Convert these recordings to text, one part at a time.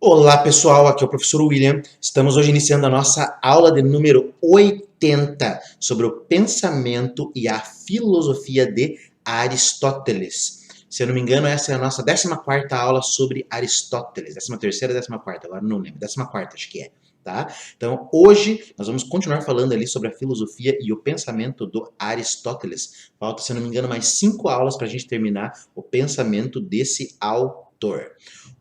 Olá pessoal, aqui é o professor William. Estamos hoje iniciando a nossa aula de número 80 sobre o pensamento e a filosofia de Aristóteles. Se eu não me engano, essa é a nossa 14ª aula sobre Aristóteles. 13ª ou 14ª, agora não lembro. 14ª, acho que é. Tá? Então, hoje nós vamos continuar falando ali sobre a filosofia e o pensamento do Aristóteles. Falta, se eu não me engano, mais 5 aulas para a gente terminar o pensamento desse autor.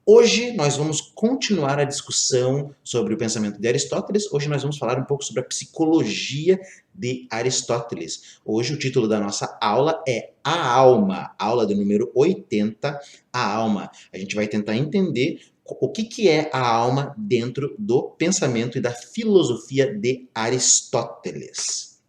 Hoje nós vamos continuar a discussão sobre o pensamento de Aristóteles. Hoje nós vamos falar um pouco sobre a psicologia de Aristóteles. Hoje o título da nossa aula é A Alma, aula do número 80, a alma. A gente vai tentar entender o que é a alma dentro do pensamento e da filosofia de Aristóteles.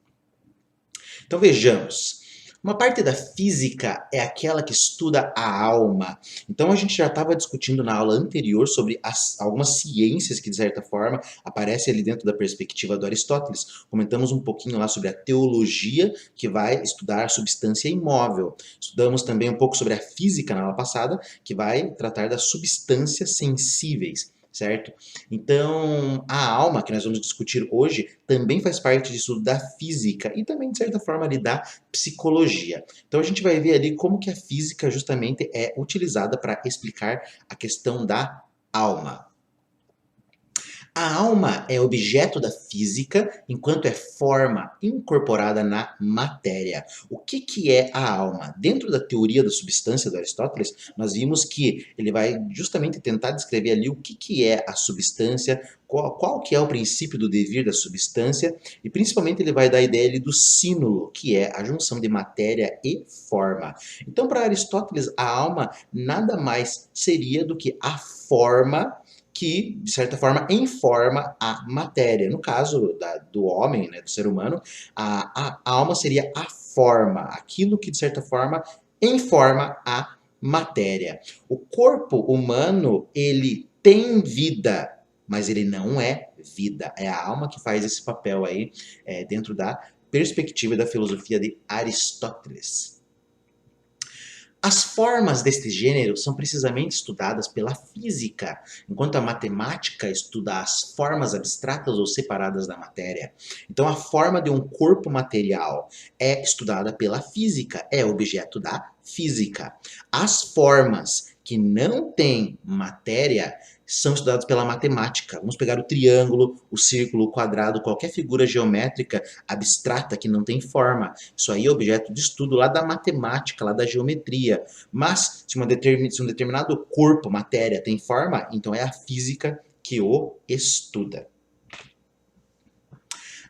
Então vejamos. Uma parte da física é aquela que estuda a alma. Então a gente já estava discutindo na aula anterior sobre algumas ciências que, de certa forma, aparecem ali dentro da perspectiva do Aristóteles. Comentamos um pouquinho lá sobre a teologia, que vai estudar a substância imóvel. Estudamos também um pouco sobre a física na aula passada, que vai tratar das substâncias sensíveis. Certo? Então, a alma, que nós vamos discutir hoje, também faz parte de estudo da física e também, de certa forma, ali, da psicologia. Então, a gente vai ver ali como que a física justamente é utilizada para explicar a questão da alma. A alma é objeto da física enquanto é forma incorporada na matéria. O que é a alma? Dentro da teoria da substância do Aristóteles, nós vimos que ele vai justamente tentar descrever ali o que é a substância, qual que é o princípio do devir da substância, e principalmente ele vai dar a ideia ali do sínulo, que é a junção de matéria e forma. Então, para Aristóteles, a alma nada mais seria do que a forma que, de certa forma, informa a matéria. No caso do homem, né, do ser humano, a alma seria a forma, aquilo que, de certa forma, informa a matéria. O corpo humano, ele tem vida, mas ele não é vida. É a alma que faz esse papel aí dentro da perspectiva da filosofia de Aristóteles. As formas deste gênero são precisamente estudadas pela física, enquanto a matemática estuda as formas abstratas ou separadas da matéria. Então, a forma de um corpo material é estudada pela física, é objeto da física. As formas que não têm matéria são estudadas pela matemática. Vamos pegar o triângulo, o círculo, o quadrado, qualquer figura geométrica abstrata que não tem forma. Isso aí é objeto de estudo lá da matemática, lá da geometria. Mas se um determinado corpo, matéria, tem forma, então é a física que o estuda.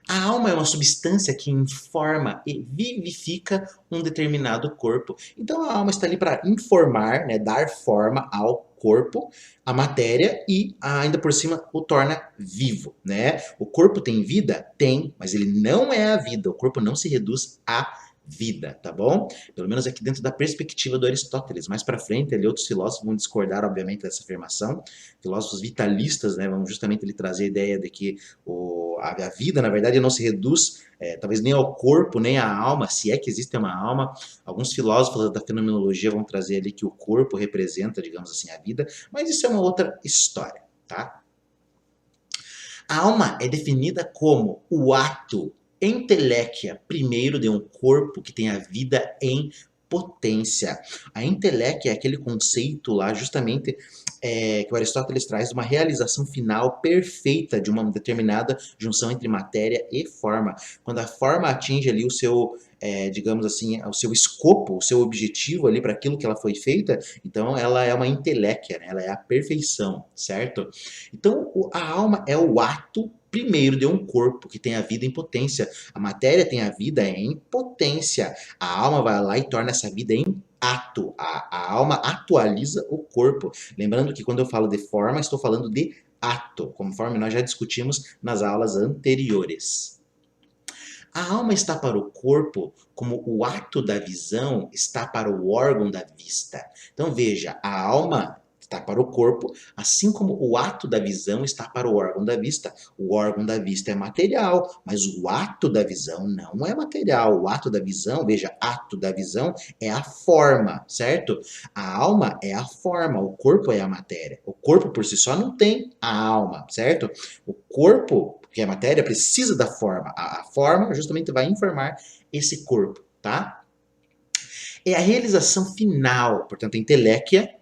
A alma é uma substância que informa e vivifica um determinado corpo. Então a alma está ali para informar, né, dar forma ao corpo, a matéria, e ainda por cima o torna vivo, né? O corpo tem vida? Tem, mas ele não é a vida. O corpo não se reduz a vida, tá bom? Pelo menos aqui dentro da perspectiva do Aristóteles. Mais para frente, ali outros filósofos vão discordar, obviamente, dessa afirmação. Filósofos vitalistas, né, vão justamente ele trazer a ideia de que a vida, na verdade, não se reduz talvez nem ao corpo, nem à alma, se é que existe uma alma. Alguns filósofos da fenomenologia vão trazer ali que o corpo representa, digamos assim, a vida, mas isso é uma outra história, tá? A alma é definida como o ato entelequia primeiro de um corpo que tem a vida em potência. A entelequia é aquele conceito lá justamente que o Aristóteles traz de uma realização final perfeita de uma determinada junção entre matéria e forma. Quando a forma atinge ali o seu, digamos assim, o seu escopo, o seu objetivo ali para aquilo que ela foi feita, então ela é uma entelequia, né? Ela é a perfeição, certo? Então a alma é o ato primeiro de um corpo que tem a vida em potência. A matéria tem a vida em potência. A alma vai lá e torna essa vida em ato. A alma atualiza o corpo. Lembrando que quando eu falo de forma, estou falando de ato, conforme nós já discutimos nas aulas anteriores. A alma está para o corpo como o ato da visão está para o órgão da vista. Então veja, a alma está para o corpo, assim como o ato da visão está para o órgão da vista. O órgão da vista é material, mas o ato da visão não é material. O ato da visão, veja, ato da visão é a forma, certo? A alma é a forma, o corpo é a matéria. O corpo por si só não tem a alma, certo? O corpo, que é a matéria, precisa da forma. A forma justamente vai informar esse corpo, tá? É a realização final, portanto, a inteléquia,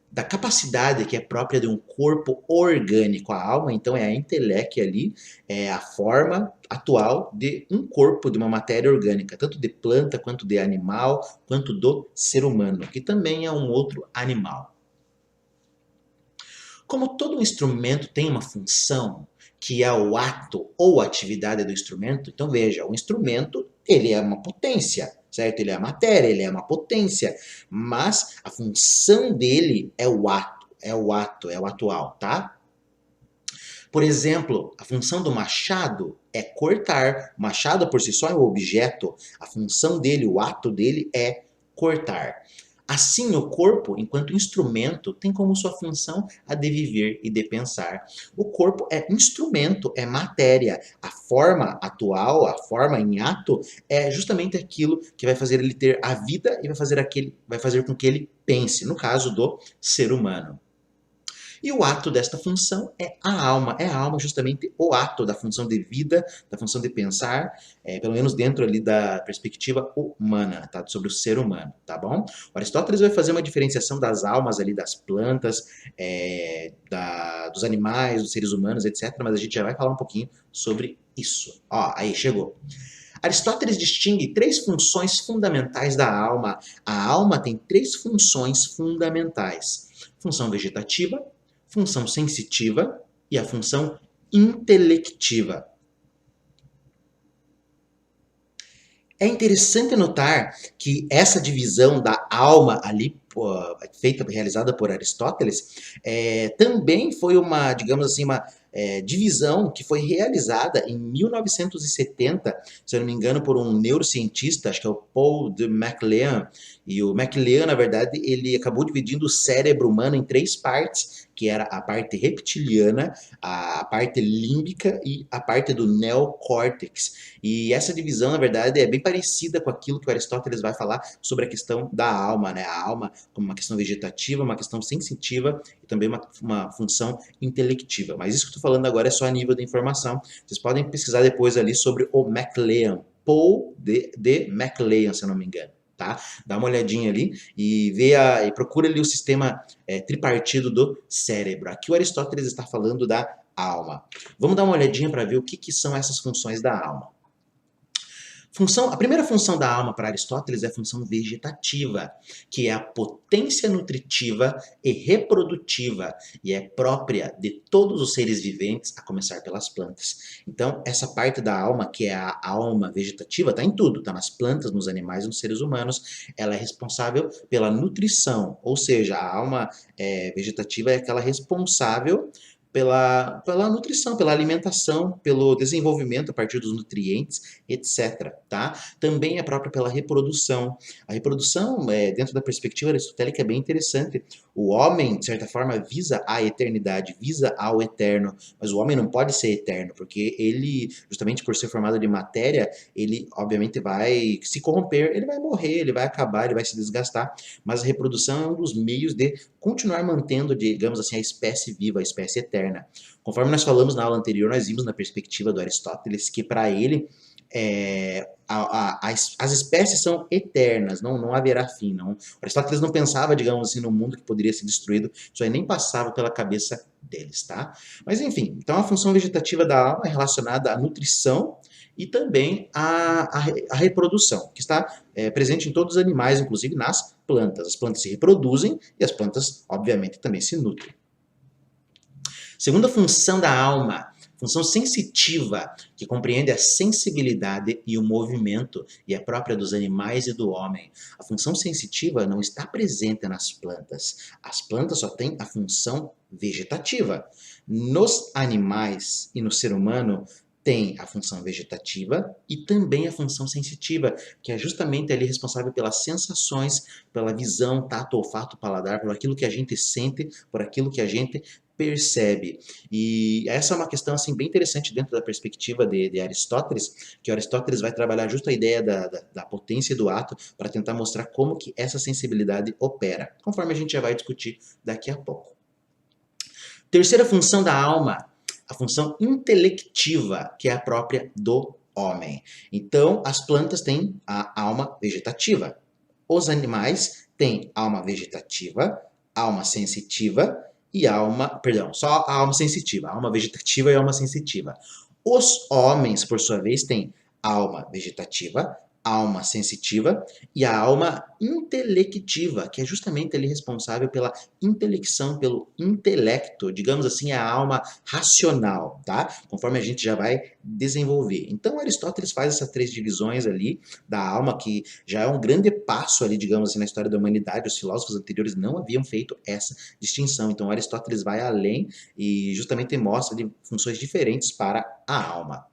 da capacidade que é própria de um corpo orgânico. A alma, então, é a inteléquia ali, é a forma atual de um corpo, de uma matéria orgânica, tanto de planta, quanto de animal, quanto do ser humano, que também é um outro animal. Como todo instrumento tem uma função, que é o ato ou atividade do instrumento, então veja, o instrumento, ele é uma potência, certo? Ele é a matéria, ele é uma potência, mas a função dele é o ato, é o atual, tá? Por exemplo, a função do machado é cortar. O machado por si só é um objeto, a função dele, o ato dele é cortar. Assim, o corpo, enquanto instrumento, tem como sua função a de viver e de pensar. O corpo é instrumento, é matéria. A forma atual, a forma em ato, é justamente aquilo que vai fazer ele ter a vida e vai fazer com que ele pense, no caso do ser humano. E o ato desta função é a alma justamente o ato da função de vida, da função de pensar, pelo menos dentro ali da perspectiva humana, tá? Sobre o ser humano, tá bom? O Aristóteles vai fazer uma diferenciação das almas ali, das plantas, dos animais, dos seres humanos, etc. Mas a gente já vai falar um pouquinho sobre isso. Ó, aí chegou. Aristóteles distingue três funções fundamentais da alma. A alma tem três funções fundamentais: função vegetativa, função sensitiva e a função intelectiva. É interessante notar que essa divisão da alma ali, realizada por Aristóteles, também foi uma, digamos assim, uma divisão que foi realizada em 1970, se eu não me engano, por um neurocientista, acho que é o Paul de MacLean. E o MacLean, na verdade, ele acabou dividindo o cérebro humano em três partes, que era a parte reptiliana, a parte límbica e a parte do neocórtex. E essa divisão, na verdade, é bem parecida com aquilo que o Aristóteles vai falar sobre a questão da alma, né? A alma como uma questão vegetativa, uma questão sensitiva e também uma função intelectiva. Mas isso que eu estou falando agora é só a nível de informação. Vocês podem pesquisar depois ali sobre o MacLean, Paul de MacLean, se eu não me engano. Tá? Dá uma olhadinha ali e e procura ali o sistema tripartido do cérebro. Aqui o Aristóteles está falando da alma. Vamos dar uma olhadinha para ver o que são essas funções da alma. A primeira função da alma para Aristóteles é a função vegetativa, que é a potência nutritiva e reprodutiva, e é própria de todos os seres viventes, a começar pelas plantas. Então, essa parte da alma, que é a alma vegetativa, está em tudo, está nas plantas, nos animais e nos seres humanos. Ela é responsável pela nutrição, ou seja, a alma vegetativa é aquela responsável pela nutrição, pela alimentação, pelo desenvolvimento a partir dos nutrientes, etc. Tá? Também é própria pela reprodução. A reprodução, dentro da perspectiva aristotélica, é bem interessante. O homem, de certa forma, visa a eternidade, visa ao eterno, mas o homem não pode ser eterno, porque ele, justamente por ser formado de matéria, ele obviamente vai se corromper, ele vai morrer, ele vai acabar, ele vai se desgastar, mas a reprodução é um dos meios de continuar mantendo, digamos assim, a espécie viva, a espécie eterna. Conforme nós falamos na aula anterior, nós vimos na perspectiva do Aristóteles que para ele as espécies são eternas, não haverá fim. Não. Aristóteles não pensava, digamos assim, no mundo que poderia ser destruído, isso aí nem passava pela cabeça deles, tá? Mas enfim, então a função vegetativa da alma é relacionada à nutrição e também à reprodução, que está presente em todos os animais, inclusive nas plantas. As plantas se reproduzem e as plantas, obviamente, também se nutrem. Segunda função da alma, função sensitiva, que compreende a sensibilidade e o movimento, e é própria dos animais e do homem. A função sensitiva não está presente nas plantas. As plantas só têm a função vegetativa. Nos animais e no ser humano, tem a função vegetativa e também a função sensitiva, que é justamente ali responsável pelas sensações, pela visão, tato, olfato, paladar, por aquilo que a gente sente, por aquilo que a gente percebe. E essa é uma questão assim bem interessante dentro da perspectiva de Aristóteles, que Aristóteles vai trabalhar justo a ideia da potência do ato para tentar mostrar como que essa sensibilidade opera, conforme a gente já vai discutir daqui a pouco. Terceira função da alma, a função intelectiva, que é a própria do homem. Então, as plantas têm a alma vegetativa. Os animais têm alma vegetativa, alma sensitiva e só a alma sensitiva, alma vegetativa e alma sensitiva. Os homens, por sua vez, têm alma vegetativa, alma sensitiva e a alma intelectiva, que é justamente ali responsável pela intelecção, pelo intelecto, digamos assim, a alma racional, tá? Conforme a gente já vai desenvolver. Então, Aristóteles faz essas três divisões ali da alma, que já é um grande passo ali, digamos assim, na história da humanidade. Os filósofos anteriores não haviam feito essa distinção. Então, Aristóteles vai além e justamente mostra funções diferentes para a alma.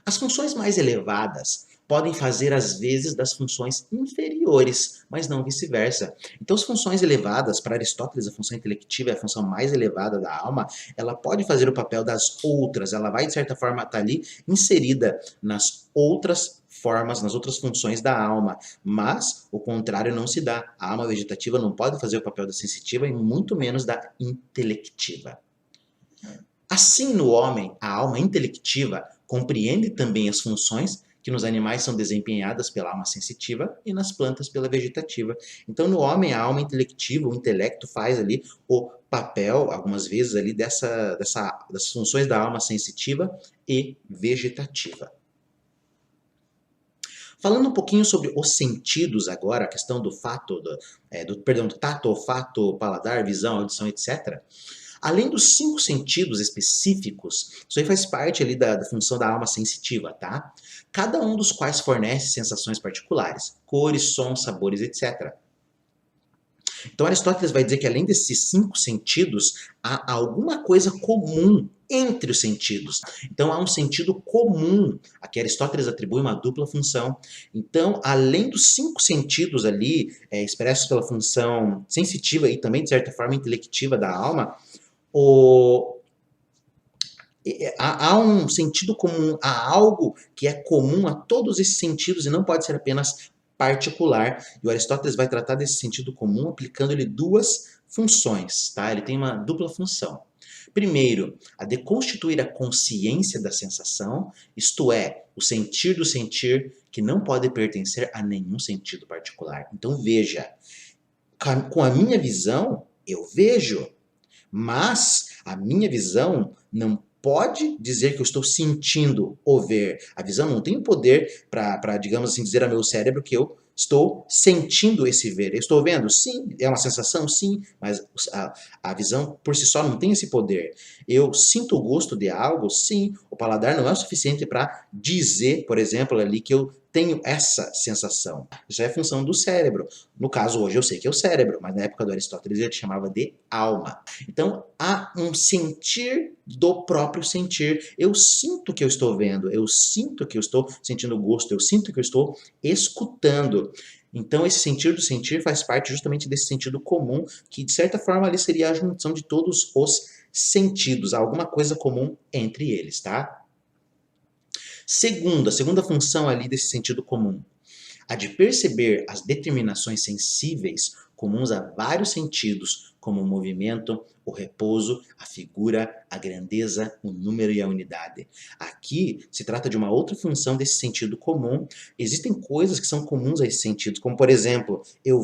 As funções mais elevadas podem fazer às vezes das funções inferiores, mas não vice-versa. Então, as funções elevadas, para Aristóteles, a função intelectiva é a função mais elevada da alma, ela pode fazer o papel das outras, ela vai, de certa forma, estar ali inserida nas outras formas, nas outras funções da alma, mas o contrário não se dá. A alma vegetativa não pode fazer o papel da sensitiva e muito menos da intelectiva. Assim, no homem, a alma intelectiva compreende também as funções que nos animais são desempenhadas pela alma sensitiva e nas plantas pela vegetativa. Então, no homem, a alma intelectiva, o intelecto faz ali o papel, algumas vezes, ali das funções da alma sensitiva e vegetativa. Falando um pouquinho sobre os sentidos agora, a questão do do tato, olfato, paladar, visão, audição, etc. Além dos 5 sentidos específicos, isso aí faz parte ali da função da alma sensitiva, tá? Cada um dos quais fornece sensações particulares, cores, sons, sabores, etc. Então Aristóteles vai dizer que além desses 5 sentidos, há alguma coisa comum entre os sentidos. Então há um sentido comum, a que Aristóteles atribui uma dupla função. Então, além dos 5 sentidos ali, expressos pela função sensitiva e também, de certa forma, intelectiva da alma, há um sentido comum, há algo que é comum a todos esses sentidos e não pode ser apenas particular. E o Aristóteles vai tratar desse sentido comum aplicando-lhe 2 funções, tá? Ele tem uma dupla função. Primeiro, a de constituir a consciência da sensação, isto é, o sentir do sentir que não pode pertencer a nenhum sentido particular. Então veja, com a minha visão, eu vejo. Mas a minha visão não pode dizer que eu estou sentindo o ver. A visão não tem o poder para, digamos assim, dizer ao meu cérebro que eu estou sentindo esse ver. Eu estou vendo? Sim. É uma sensação? Sim. Mas a visão por si só não tem esse poder. Eu sinto o gosto de algo? Sim. O paladar não é o suficiente para dizer, por exemplo, ali que eu tenho essa sensação. Isso é função do cérebro. No caso, hoje eu sei que é o cérebro, mas na época do Aristóteles ele chamava de alma. Então, há um sentir do próprio sentir. Eu sinto que eu estou vendo, eu sinto que eu estou sentindo gosto, eu sinto que eu estou escutando. Então, esse sentir do sentir faz parte justamente desse sentido comum, que de certa forma ali seria a junção de todos os sentidos, alguma coisa comum entre eles, tá? A segunda função ali desse sentido comum, a de perceber as determinações sensíveis comuns a vários sentidos, como o movimento, o repouso, a figura, a grandeza, o número e a unidade. Aqui se trata de uma outra função desse sentido comum. Existem coisas que são comuns a esses sentidos, como por exemplo, eu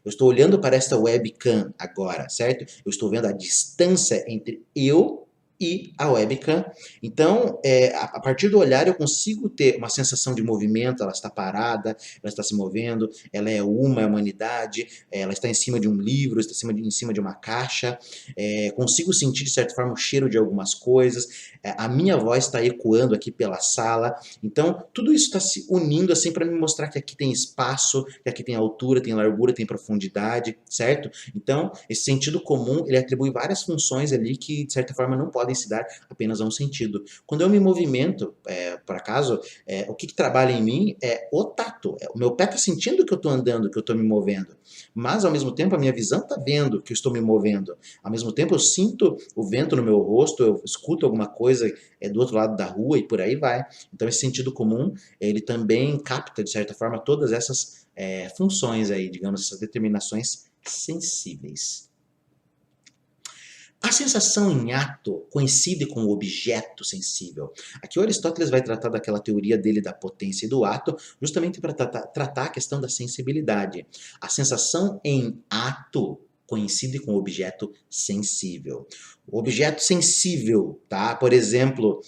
estou olhando para esta webcam agora, certo? Eu estou vendo a distância entre eu e a webcam. Então, a partir do olhar eu consigo ter uma sensação de movimento, ela está parada, ela está se movendo, ela é uma unidade, ela está em cima de um livro, está em cima de uma caixa, consigo sentir de certa forma o cheiro de algumas coisas, a minha voz está ecoando aqui pela sala. Então, tudo isso está se unindo assim para me mostrar que aqui tem espaço, que aqui tem altura, tem largura, tem profundidade, certo? Então, esse sentido comum, ele atribui várias funções ali que, de certa forma, não podem podem se dar apenas a um sentido. Quando eu me movimento, por acaso, o que trabalha em mim é o tato. O meu pé está sentindo que eu estou andando, que eu estou me movendo. Mas, ao mesmo tempo, a minha visão está vendo que eu estou me movendo. Ao mesmo tempo, eu sinto o vento no meu rosto, eu escuto alguma coisa do outro lado da rua e por aí vai. Então, esse sentido comum, ele também capta, de certa forma, todas essas funções aí, digamos, essas determinações sensíveis. A sensação em ato coincide com o objeto sensível. Aqui o Aristóteles vai tratar daquela teoria dele da potência e do ato, justamente para tratar a questão da sensibilidade. A sensação em ato coincide com o objeto sensível. O objeto sensível, tá? Por exemplo,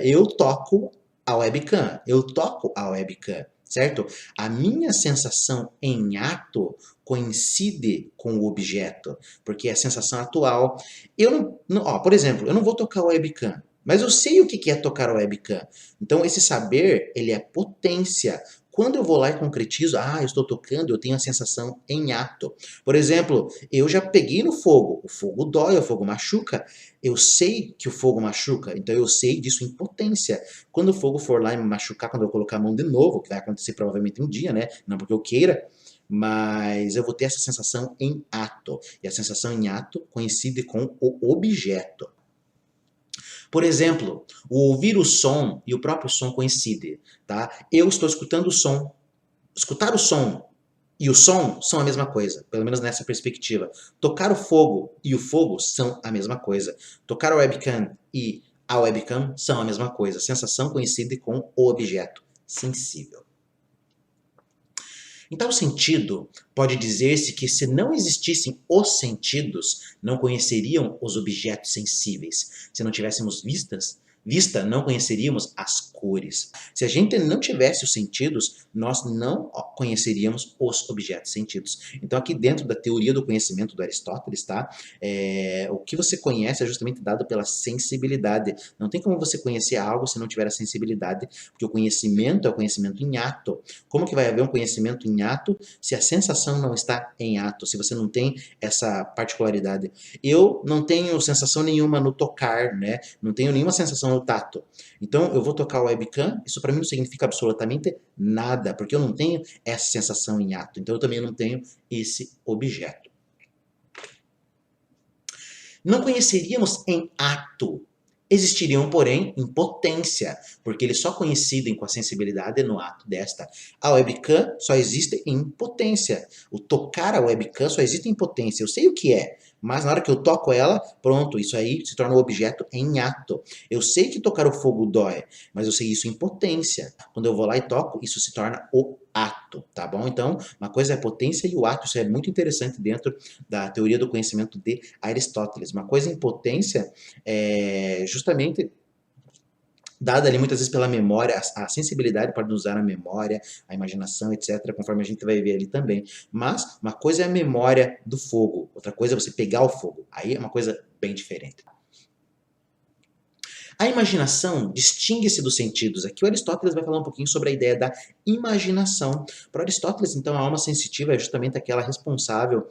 eu toco a webcam. Eu toco a webcam, certo? A minha sensação em ato coincide com o objeto, porque é a sensação atual. Por exemplo, eu não vou tocar o webcam, mas eu sei o que é tocar o webcam. Então, esse saber, ele é potência. Quando eu vou lá e concretizo, eu estou tocando, eu tenho a sensação em ato. Por exemplo, eu já peguei no fogo, o fogo dói, o fogo machuca, eu sei que o fogo machuca, então eu sei disso em potência. Quando o fogo for lá e me machucar, quando eu colocar a mão de novo, que vai acontecer provavelmente um dia, né? Não porque eu queira, mas eu vou ter essa sensação em ato. E a sensação em ato coincide com o objeto. Por exemplo, o ouvir o som e o próprio som coincidem, tá? Eu estou escutando o som. Escutar o som e o som são a mesma coisa, pelo menos nessa perspectiva. Tocar o fogo e o fogo são a mesma coisa. Tocar a webcam e a webcam são a mesma coisa. A sensação coincide com o objeto sensível. Em tal sentido, pode dizer-se que se não existissem os sentidos, não conheceriam os objetos sensíveis. Se não tivéssemos vista, não conheceríamos as cores. Se a gente não tivesse os sentidos, nós não conheceríamos os objetos sentidos. Então, aqui dentro da teoria do conhecimento do Aristóteles, tá? O que você conhece é justamente dado pela sensibilidade. Não tem como você conhecer algo se não tiver a sensibilidade, porque o conhecimento é o conhecimento em ato. Como que vai haver um conhecimento em ato se a sensação não está em ato, se você não tem essa particularidade? Eu não tenho sensação nenhuma no tocar, né? Não tenho nenhuma sensação no tato. Então, eu vou tocar o webcam, isso para mim não significa absolutamente nada, porque eu não tenho essa sensação em ato. Então, eu também não tenho esse objeto. Não conheceríamos em ato. Existiriam, porém, em potência, porque eles só coincidem com a sensibilidade no ato desta. A webcam só existe em potência. O tocar a webcam só existe em potência. Eu sei o que é, mas na hora que eu toco ela, pronto, isso aí se torna um objeto em ato. Eu sei que tocar o fogo dói, mas eu sei isso em potência. Quando eu vou lá e toco, isso se torna o ato, tá bom? Então, uma coisa é a potência e o ato. Isso é muito interessante dentro da teoria do conhecimento de Aristóteles. Uma coisa em potência é justamente dada ali muitas vezes pela memória, a sensibilidade pode usar a memória, a imaginação, etc., conforme a gente vai ver ali também. Mas uma coisa é a memória do fogo, outra coisa é você pegar o fogo. Aí é uma coisa bem diferente. A imaginação distingue-se dos sentidos. Aqui o Aristóteles vai falar um pouquinho sobre a ideia da imaginação. Para Aristóteles, então, a alma sensitiva é justamente aquela responsável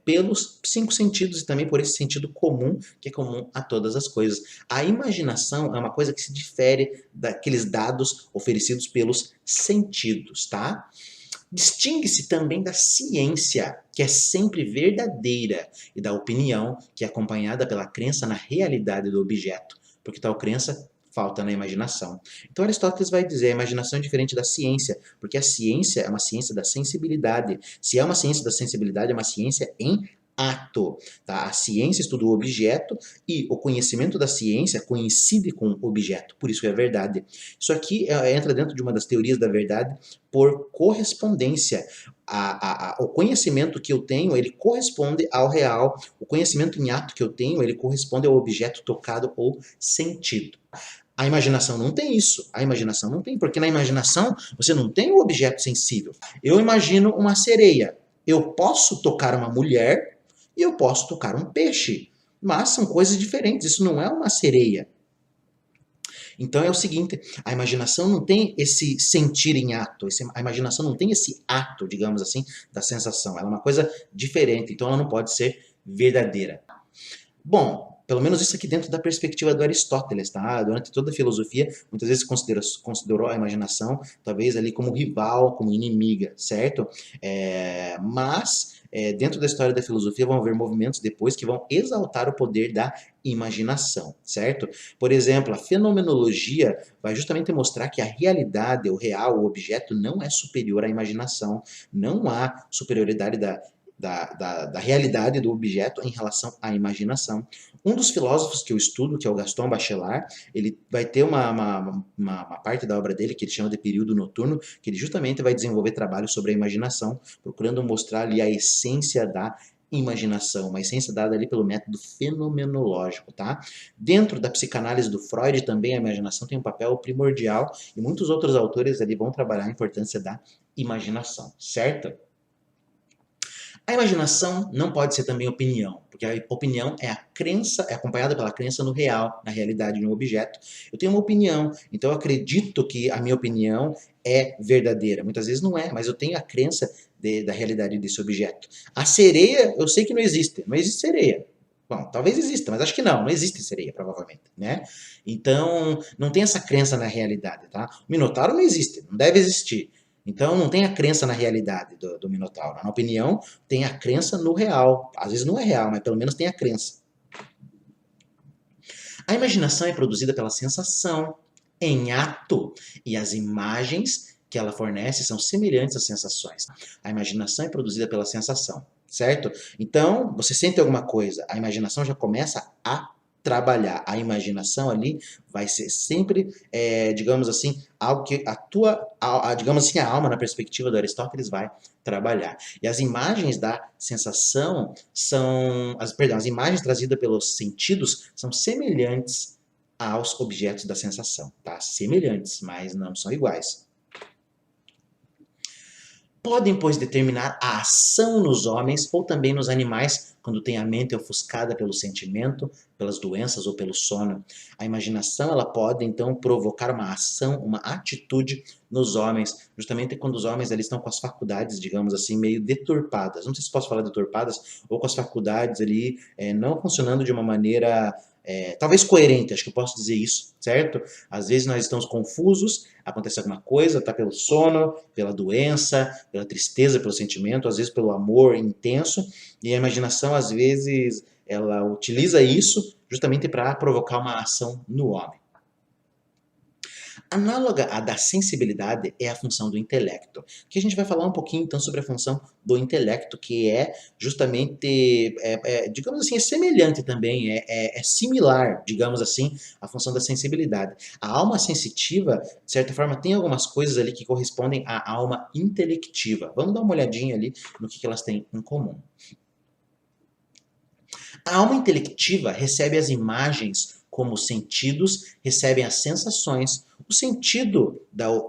pelos 5 sentidos e também por esse sentido comum, que é comum a todas as coisas. A imaginação é uma coisa que se difere daqueles dados oferecidos pelos sentidos, tá? Distingue-se também da ciência, que é sempre verdadeira, e da opinião, que é acompanhada pela crença na realidade do objeto, porque tal crença falta na imaginação. Então Aristóteles vai dizer, a imaginação é diferente da ciência, porque a ciência é uma ciência da sensibilidade. Se é uma ciência da sensibilidade, é uma ciência em ato. Tá? A ciência estuda o objeto e o conhecimento da ciência coincide com o objeto, por isso é verdade. Isso aqui entra dentro de uma das teorias da verdade por correspondência. O conhecimento que eu tenho, ele corresponde ao real. O conhecimento em ato que eu tenho, ele corresponde ao objeto tocado ou sentido. A imaginação não tem isso. A imaginação não tem, porque na imaginação você não tem o objeto sensível. Eu imagino uma sereia. Eu posso tocar uma mulher e eu posso tocar um peixe. Mas são coisas diferentes. Isso não é uma sereia. Então é o seguinte, a imaginação não tem esse sentir em ato, a imaginação não tem esse ato, digamos assim, da sensação. Ela é uma coisa diferente, então ela não pode ser verdadeira. Bom, Pelo menos isso aqui dentro da perspectiva do Aristóteles, tá? Durante toda a filosofia, muitas vezes considerou a imaginação, talvez ali como rival, como inimiga, certo? Mas dentro da história da filosofia vão haver movimentos depois que vão exaltar o poder da imaginação, certo? Por exemplo, a fenomenologia vai justamente mostrar que a realidade, o real, o objeto não é superior à imaginação, não há superioridade da realidade do objeto em relação à imaginação. Um dos filósofos que eu estudo, que é o Gaston Bachelard, ele vai ter uma parte da obra dele que ele chama de período noturno, que ele justamente vai desenvolver trabalho sobre a imaginação, procurando mostrar ali a essência da imaginação, uma essência dada ali pelo método fenomenológico, tá? Dentro da psicanálise do Freud também a imaginação tem um papel primordial e muitos outros autores ali vão trabalhar a importância da imaginação, certo? A imaginação não pode ser também opinião, porque a opinião é a crença, é acompanhada pela crença no real, na realidade de um objeto. Eu tenho uma opinião, então eu acredito que a minha opinião é verdadeira. Muitas vezes não é, mas eu tenho a crença da realidade desse objeto. A sereia, eu sei que não existe sereia. Bom, talvez exista, mas acho que não existe sereia, provavelmente, né? Então, não tem essa crença na realidade, tá? O Minotauro não existe, não deve existir. Então, não tem a crença na realidade do Minotauro. Na opinião, tem a crença no real. Às vezes não é real, mas pelo menos tem a crença. A imaginação é produzida pela sensação em ato e as imagens que ela fornece são semelhantes às sensações. A imaginação é produzida pela sensação, certo? Então, você sente alguma coisa, a imaginação já começa a trabalhar. A imaginação ali vai ser sempre, digamos assim, algo que digamos assim, a alma, na perspectiva do Aristóteles, vai trabalhar. E as imagens da sensação as imagens trazidas pelos sentidos são semelhantes aos objetos da sensação, tá? Semelhantes, mas não são iguais. Podem, pois, determinar a ação nos homens ou também nos animais, quando tem a mente ofuscada pelo sentimento, pelas doenças ou pelo sono. A imaginação, ela pode, então, provocar uma ação, uma atitude nos homens, justamente quando os homens ali estão com as faculdades, digamos assim, meio deturpadas. Não sei se posso falar deturpadas, ou com as faculdades ali não funcionando de uma maneira talvez coerente, acho que eu posso dizer isso, certo? Às vezes nós estamos confusos, acontece alguma coisa, tá pelo sono, pela doença, pela tristeza, pelo sentimento, às vezes pelo amor intenso, e a imaginação, às vezes, ela utiliza isso justamente para provocar uma ação no homem. Análoga à da sensibilidade é a função do intelecto, que a gente vai falar um pouquinho então sobre a função do intelecto, que é justamente, digamos assim, é semelhante também, é similar, digamos assim, à função da sensibilidade. A alma sensitiva, de certa forma, tem algumas coisas ali que correspondem à alma intelectiva. Vamos dar uma olhadinha ali no que elas têm em comum. A alma intelectiva recebe as imagens como sentidos, recebem as sensações. O sentido,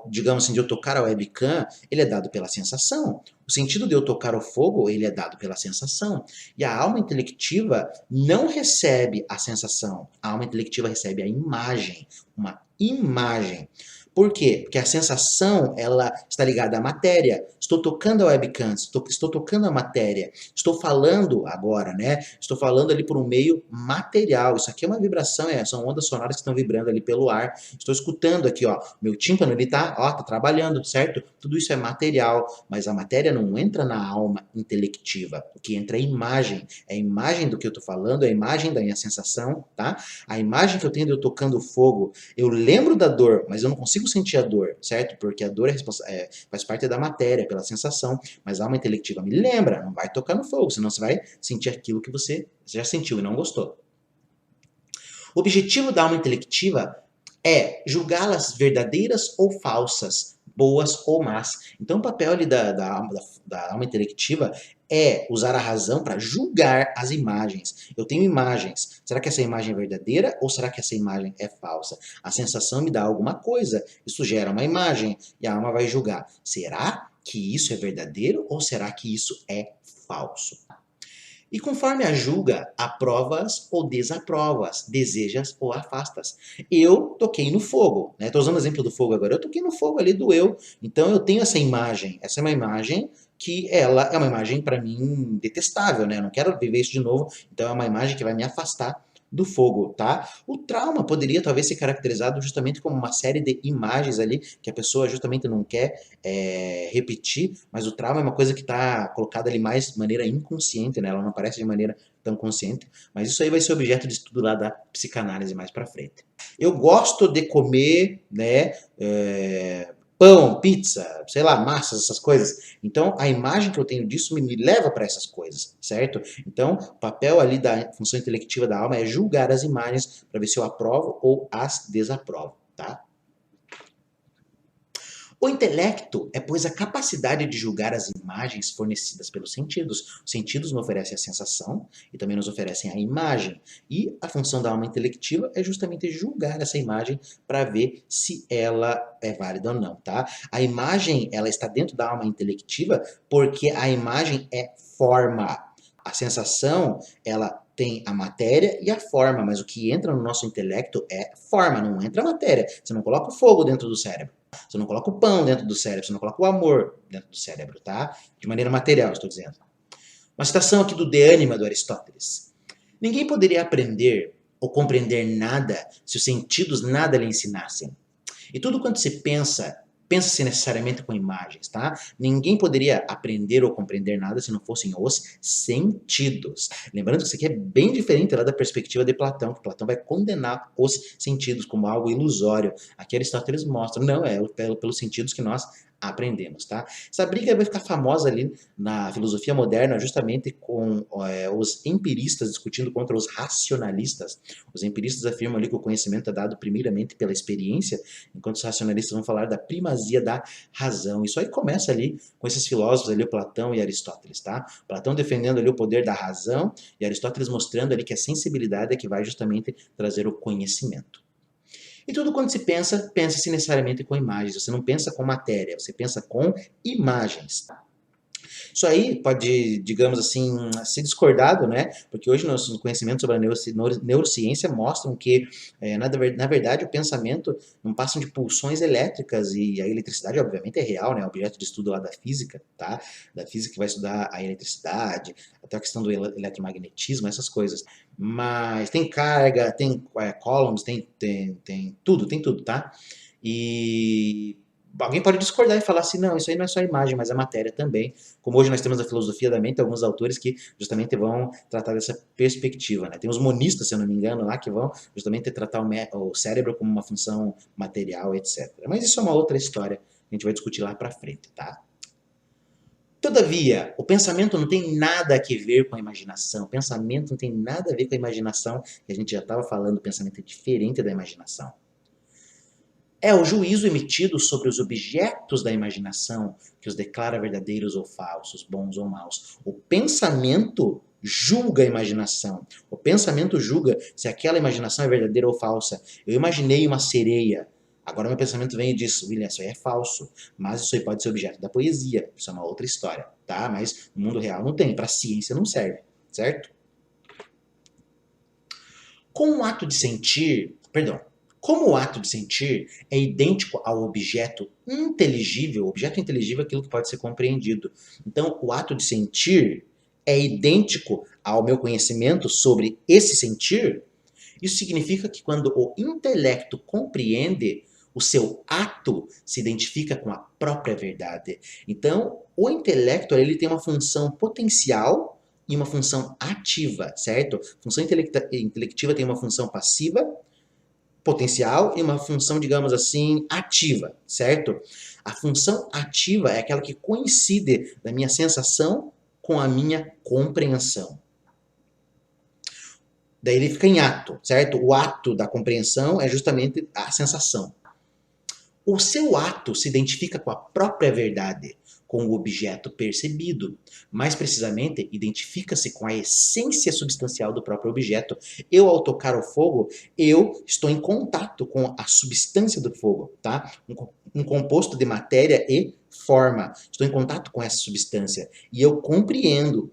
digamos assim, de eu tocar a webcam, ele é dado pela sensação. O sentido de eu tocar o fogo, ele é dado pela sensação. E a alma intelectiva não recebe a sensação. A alma intelectiva recebe a imagem, uma imagem. Por quê? Porque a sensação, ela está ligada à matéria. Estou tocando a webcam, estou tocando a matéria. Estou falando agora, né? Estou falando ali por um meio material. Isso aqui é uma vibração, são ondas sonoras que estão vibrando ali pelo ar. Estou escutando aqui, ó. Meu tímpano, ele tá trabalhando, certo? Tudo isso é material, mas a matéria não entra na alma intelectiva. O que entra é a imagem. É a imagem do que eu estou falando, é a imagem da minha sensação, tá? A imagem que eu tenho de eu tocando fogo, eu lembro da dor, mas eu não consigo sentir a dor, certo? Porque a dor faz parte da matéria, pela sensação, mas a alma intelectiva me lembra, não vai tocar no fogo, senão você vai sentir aquilo que você já sentiu e não gostou. O objetivo da alma intelectiva é julgá-las verdadeiras ou falsas, boas ou más. Então o papel ali da alma intelectiva é usar a razão para julgar as imagens. Eu tenho imagens. Será que essa imagem é verdadeira ou será que essa imagem é falsa? A sensação me dá alguma coisa. Isso gera uma imagem e a alma vai julgar. Será que isso é verdadeiro ou será que isso é falso? E conforme a julga, aprovas ou desaprovas, desejas ou afastas. Eu toquei no fogo, né? Estou usando o exemplo do fogo agora. Eu toquei no fogo ali, doeu. Então eu tenho essa imagem. Essa é uma imagem que ela é uma imagem para mim detestável, né? Eu não quero viver isso de novo. Então é uma imagem que vai me afastar do fogo, tá? O trauma poderia talvez ser caracterizado justamente como uma série de imagens ali que a pessoa justamente não quer repetir, mas o trauma é uma coisa que está colocada ali mais de maneira inconsciente, né? Ela não aparece de maneira tão consciente, mas isso aí vai ser objeto de estudo lá da psicanálise mais para frente. Eu gosto de comer, né, pão, pizza, sei lá, massas, essas coisas. Então, a imagem que eu tenho disso me leva para essas coisas, certo? Então, o papel ali da função intelectiva da alma é julgar as imagens para ver se eu aprovo ou as desaprovo, tá? O intelecto é, pois, a capacidade de julgar as imagens fornecidas pelos sentidos. Os sentidos nos oferecem a sensação e também nos oferecem a imagem. E a função da alma intelectiva é justamente julgar essa imagem para ver se ela é válida ou não, tá? A imagem, ela está dentro da alma intelectiva porque a imagem é forma. A sensação, ela tem a matéria e a forma, mas o que entra no nosso intelecto é forma, não entra a matéria. Você não coloca o fogo dentro do cérebro. Você não coloca o pão dentro do cérebro, você não coloca o amor dentro do cérebro, tá? De maneira material, estou dizendo. Uma citação aqui do De Anima, do Aristóteles. Ninguém poderia aprender ou compreender nada se os sentidos nada lhe ensinassem. E tudo quanto se pensa, pensa-se necessariamente com imagens, tá? Ninguém poderia aprender ou compreender nada se não fossem os sentidos. Lembrando que isso aqui é bem diferente lá da perspectiva de Platão, que Platão vai condenar os sentidos como algo ilusório. Aqui Aristóteles mostra, não, é pelos sentidos que nós aprendemos, tá? Essa briga vai ficar famosa ali na filosofia moderna justamente com os empiristas discutindo contra os racionalistas. Os empiristas afirmam ali que o conhecimento é dado primeiramente pela experiência, enquanto os racionalistas vão falar da primazia da razão. Isso aí começa ali com esses filósofos ali, o Platão e Aristóteles, tá? Platão defendendo ali o poder da razão e Aristóteles mostrando ali que a sensibilidade é que vai justamente trazer o conhecimento. E tudo quando se pensa, pensa-se necessariamente com imagens. Você não pensa com matéria, você pensa com imagens. Isso aí pode, digamos assim, ser discordado, né? Porque hoje nossos conhecimentos sobre a neurociência mostram que, na verdade, o pensamento não passa de pulsões elétricas e a eletricidade, obviamente, é real, né? É objeto de estudo lá da física, tá? Da física que vai estudar a eletricidade, até a questão do eletromagnetismo, essas coisas. Mas tem carga, tem coulombs, tem tudo, tá? E alguém pode discordar e falar assim, não, isso aí não é só imagem, mas é matéria também. Como hoje nós temos a filosofia da mente, alguns autores que justamente vão tratar dessa perspectiva, né? Tem os monistas, se eu não me engano, lá que vão justamente tratar o cérebro como uma função material, etc. Mas isso é uma outra história, a gente vai discutir lá pra frente, tá? Todavia, o pensamento não tem nada a ver com a imaginação. O pensamento não tem nada a ver com a imaginação, que a gente já estava falando, o pensamento é diferente da imaginação. É o juízo emitido sobre os objetos da imaginação que os declara verdadeiros ou falsos, bons ou maus. O pensamento julga a imaginação. O pensamento julga se aquela imaginação é verdadeira ou falsa. Eu imaginei uma sereia. Agora meu pensamento vem e diz, William, isso aí é falso. Mas isso aí pode ser objeto da poesia. Isso é uma outra história, tá? Mas no mundo real não tem. Para a ciência não serve, certo? Com o ato de sentir, perdão, como o ato de sentir é idêntico ao objeto inteligível é aquilo que pode ser compreendido. Então, o ato de sentir é idêntico ao meu conhecimento sobre esse sentir. Isso significa que quando o intelecto compreende, o seu ato se identifica com a própria verdade. Então, o intelecto ele tem uma função potencial e uma função ativa, certo? A função intelectiva tem uma função passiva, potencial, e uma função, digamos assim, ativa, certo? A função ativa é aquela que coincide da minha sensação com a minha compreensão. Daí ele fica em ato, certo? O ato da compreensão é justamente a sensação. O seu ato se identifica com a própria verdade, com o objeto percebido. Mais precisamente, identifica-se com a essência substancial do próprio objeto. Eu, ao tocar o fogo, eu estou em contato com a substância do fogo, tá? Um composto de matéria e forma. Estou em contato com essa substância. E eu compreendo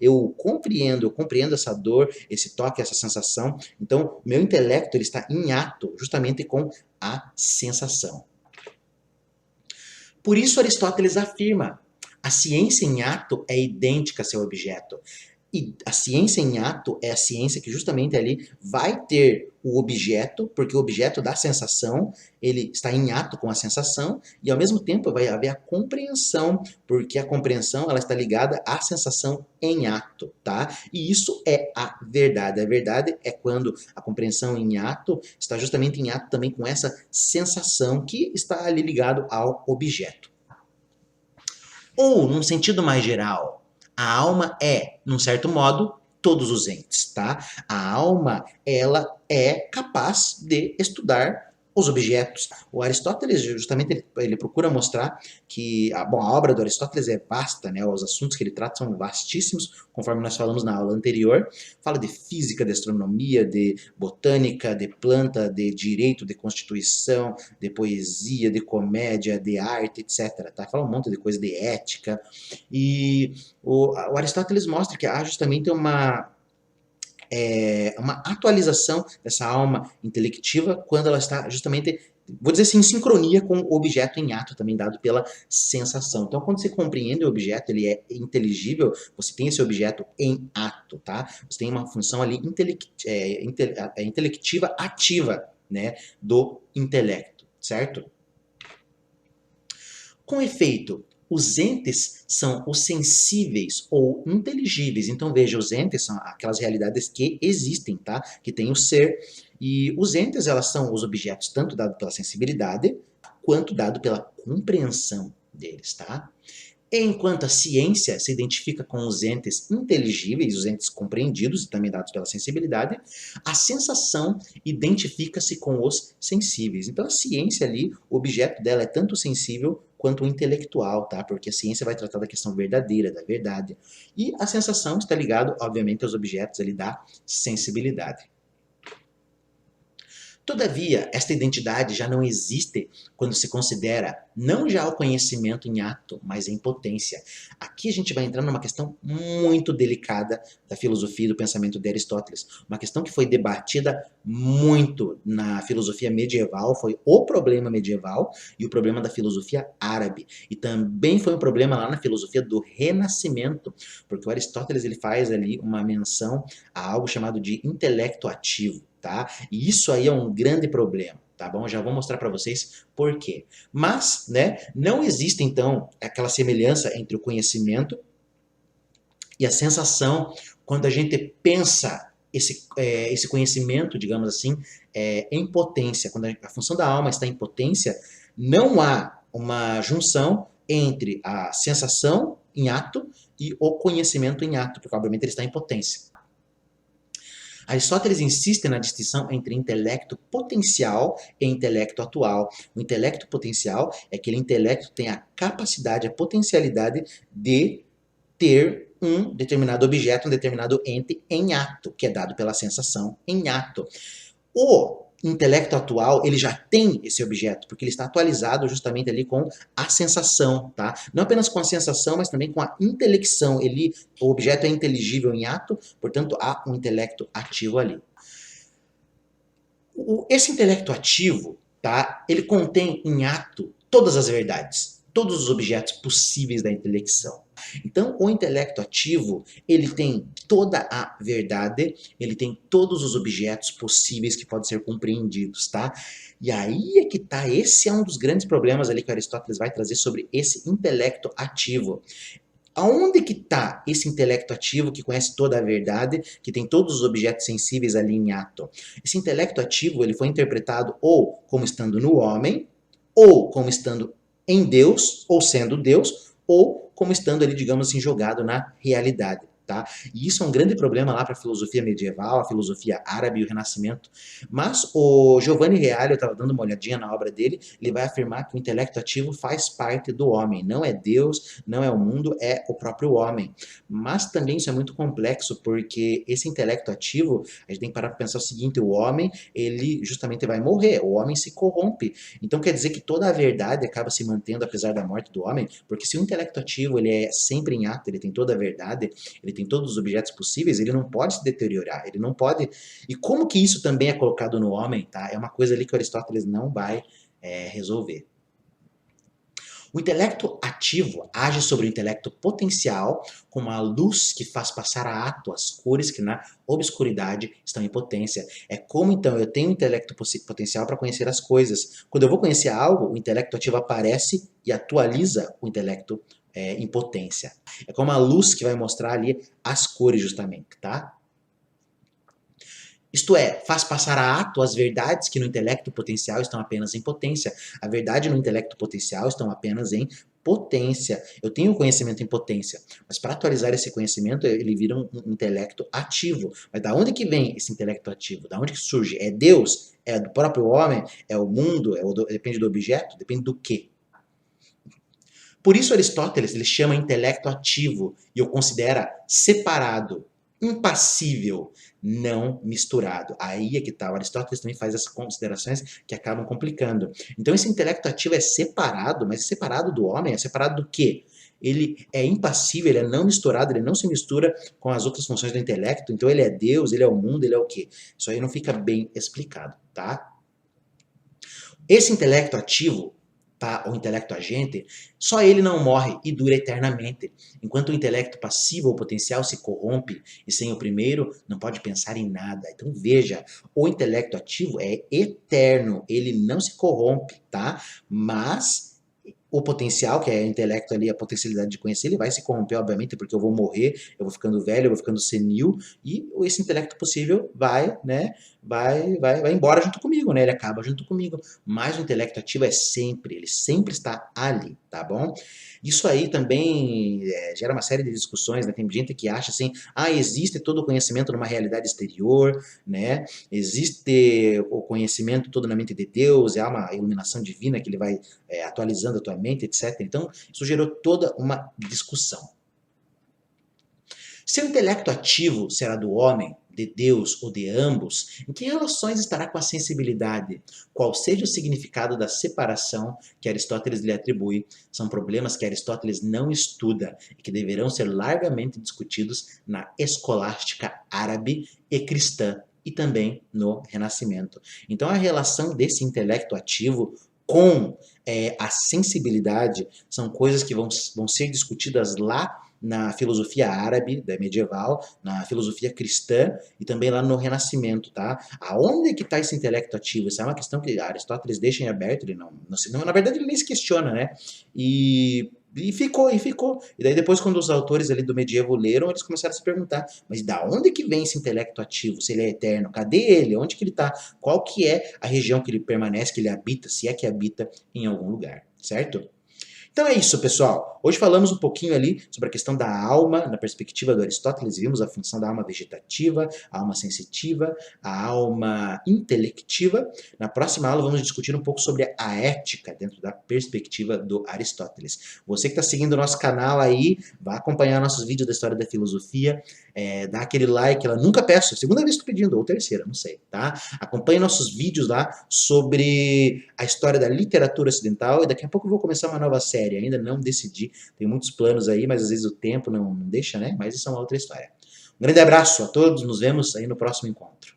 essa dor, esse toque, essa sensação. Então, meu intelecto ele está em ato justamente com a sensação. Por isso Aristóteles afirma, a ciência em ato é idêntica a seu objeto. E a ciência em ato é a ciência que justamente ali vai ter o objeto, porque o objeto da sensação, ele está em ato com a sensação, e ao mesmo tempo vai haver a compreensão, porque a compreensão ela está ligada à sensação em ato, tá? E isso é a verdade. A verdade é quando a compreensão em ato está justamente em ato também com essa sensação que está ali ligado ao objeto. Ou, num sentido mais geral, a alma é, num certo modo, todos os entes, tá? A alma, ela é capaz de estudar os objetos. O Aristóteles, justamente, ele procura mostrar que bom, a obra do Aristóteles é vasta, né? Os assuntos que ele trata são vastíssimos, conforme nós falamos na aula anterior. Fala de física, de astronomia, de botânica, de planta, de direito, de constituição, de poesia, de comédia, de arte, etc. Tá? Fala um monte de coisa de ética. E o Aristóteles mostra que há justamente uma atualização dessa alma intelectiva quando ela está justamente, vou dizer assim, em sincronia com o objeto em ato, também dado pela sensação. Então, quando você compreende o objeto, ele é inteligível, você tem esse objeto em ato, tá? Você tem uma função ali intelectiva ativa, né, do intelecto, certo? Com efeito, os entes são os sensíveis ou inteligíveis. Então, veja, os entes são aquelas realidades que existem, tá? Que tem o ser. E os entes, elas são os objetos tanto dado pela sensibilidade, quanto dado pela compreensão deles, tá? Enquanto a ciência se identifica com os entes inteligíveis, os entes compreendidos e também dados pela sensibilidade, a sensação identifica-se com os sensíveis. Então a ciência ali, o objeto dela é tanto sensível quanto intelectual, tá? Porque a ciência vai tratar da questão verdadeira, da verdade. E a sensação está ligado, obviamente, aos objetos ali da sensibilidade. Todavia, esta identidade já não existe quando se considera não já o conhecimento em ato, mas em potência. Aqui a gente vai entrar numa questão muito delicada da filosofia e do pensamento de Aristóteles. Uma questão que foi debatida muito na filosofia medieval, foi o problema medieval e o problema da filosofia árabe. E também foi um problema lá na filosofia do Renascimento, porque o Aristóteles ele faz ali uma menção a algo chamado de intelecto ativo. Tá? E isso aí é um grande problema, tá bom? Já vou mostrar para vocês por quê. Mas, né, não existe então aquela semelhança entre o conhecimento e a sensação quando a gente pensa esse conhecimento, digamos assim, em potência. Quando a função da alma está em potência, não há uma junção entre a sensação em ato e o conhecimento em ato, porque obviamente ele está em potência. Aristóteles insiste na distinção entre intelecto potencial e intelecto atual. O intelecto potencial é aquele intelecto que tem a capacidade, a potencialidade de ter um determinado objeto, um determinado ente em ato, que é dado pela sensação em ato. O intelecto atual, ele já tem esse objeto, porque ele está atualizado justamente ali com a sensação, tá? Não apenas com a sensação, mas também com a intelecção. O objeto é inteligível em ato, portanto, há um intelecto ativo ali. Esse intelecto ativo, tá? Ele contém em ato todas as verdades, todos os objetos possíveis da intelecção. Então, o intelecto ativo, ele tem toda a verdade, ele tem todos os objetos possíveis que podem ser compreendidos, tá? E aí é que tá, esse é um dos grandes problemas ali que Aristóteles vai trazer sobre esse intelecto ativo. Aonde que está esse intelecto ativo que conhece toda a verdade, que tem todos os objetos sensíveis ali em ato? Esse intelecto ativo, ele foi interpretado ou como estando no homem, ou como estando em Deus, ou sendo Deus, ou como estando ali, digamos assim, jogado na realidade. Tá? E isso é um grande problema lá para a filosofia medieval, a filosofia árabe e o Renascimento. Mas o Giovanni Reale, eu estava dando uma olhadinha na obra dele, ele vai afirmar que o intelecto ativo faz parte do homem. Não é Deus, não é o mundo, é o próprio homem. Mas também isso é muito complexo, porque esse intelecto ativo, a gente tem que parar para pensar o seguinte, o homem, ele justamente vai morrer, o homem se corrompe. Então quer dizer que toda a verdade acaba se mantendo apesar da morte do homem, porque se o intelecto ativo ele é sempre em ato, ele tem toda a verdade, ele tem todos os objetos possíveis, ele não pode se deteriorar, ele não pode... E como que isso também é colocado no homem, tá? É uma coisa ali que Aristóteles não vai resolver. O intelecto ativo age sobre o intelecto potencial como a luz que faz passar a ato as cores que na obscuridade estão em potência. É como então eu tenho um intelecto potencial para conhecer as coisas. Quando eu vou conhecer algo, o intelecto ativo aparece e atualiza o intelecto em potência. É como a luz que vai mostrar ali as cores justamente, tá? Isto é, faz passar a ato as verdades que no intelecto potencial estão apenas em potência. A verdade no intelecto potencial estão apenas em potência. Eu tenho conhecimento em potência, mas para atualizar esse conhecimento, ele vira um intelecto ativo. Mas da onde que vem esse intelecto ativo? Da onde que surge? É Deus? É do próprio homem? É o mundo? Depende do objeto? Depende do quê? Por isso Aristóteles ele chama intelecto ativo e o considera separado, impassível, não misturado. Aí é que está. O Aristóteles também faz essas considerações que acabam complicando. Então esse intelecto ativo é separado, mas é separado do homem, é separado do quê? Ele é impassível, ele é não misturado, ele não se mistura com as outras funções do intelecto, então ele é Deus, ele é o mundo, ele é o quê? Isso aí não fica bem explicado, tá? Esse intelecto ativo, tá, o intelecto agente, só ele não morre e dura eternamente, enquanto o intelecto passivo ou potencial se corrompe e sem o primeiro não pode pensar em nada. Então veja, o intelecto ativo é eterno, ele não se corrompe, tá? Mas o potencial, que é o intelecto ali, a potencialidade de conhecer, ele vai se corromper, obviamente, porque eu vou morrer, eu vou ficando velho, eu vou ficando senil, e esse intelecto possível vai, né, vai embora junto comigo, né, ele acaba junto comigo. Mas o intelecto ativo é sempre, ele sempre está ali, tá bom? Isso aí também gera uma série de discussões, né, tem gente que acha assim, existe todo o conhecimento numa realidade exterior, né, existe o conhecimento todo na mente de Deus, há uma iluminação divina que ele vai atualizando a tua mente, etc. Então, isso gerou toda uma discussão. Se o intelecto ativo será do homem, de Deus ou de ambos, em que relações estará com a sensibilidade? Qual seja o significado da separação que Aristóteles lhe atribui? São problemas que Aristóteles não estuda e que deverão ser largamente discutidos na escolástica árabe e cristã e também no Renascimento. Então, a relação desse intelecto ativo com a sensibilidade são coisas que vão ser discutidas lá na filosofia árabe, da medieval, na filosofia cristã e também lá no Renascimento, tá? Aonde que está esse intelecto ativo? Essa é uma questão que Aristóteles deixa em aberto, ele não, na verdade ele nem se questiona, né? E ficou. E daí depois, quando os autores ali do medievo leram, eles começaram a se perguntar, mas da onde que vem esse intelecto ativo? Se ele é eterno, cadê ele? Onde que ele está? Qual que é a região que ele permanece, que ele habita, se é que habita em algum lugar, certo? Então é isso, pessoal. Hoje falamos um pouquinho ali sobre a questão da alma, na perspectiva do Aristóteles, vimos a função da alma vegetativa, a alma sensitiva, a alma intelectiva. Na próxima aula vamos discutir um pouco sobre a ética dentro da perspectiva do Aristóteles. Você que está seguindo o nosso canal aí, vai acompanhar nossos vídeos da história da filosofia, dá aquele like, ela nunca peço, segunda vez que estou pedindo, ou terceira, não sei, tá? Acompanhe nossos vídeos lá sobre a história da literatura ocidental e daqui a pouco eu vou começar uma nova série, ainda não decidi, tem muitos planos aí, mas às vezes o tempo não deixa, né? Mas isso é uma outra história. Um grande abraço a todos, nos vemos aí no próximo encontro.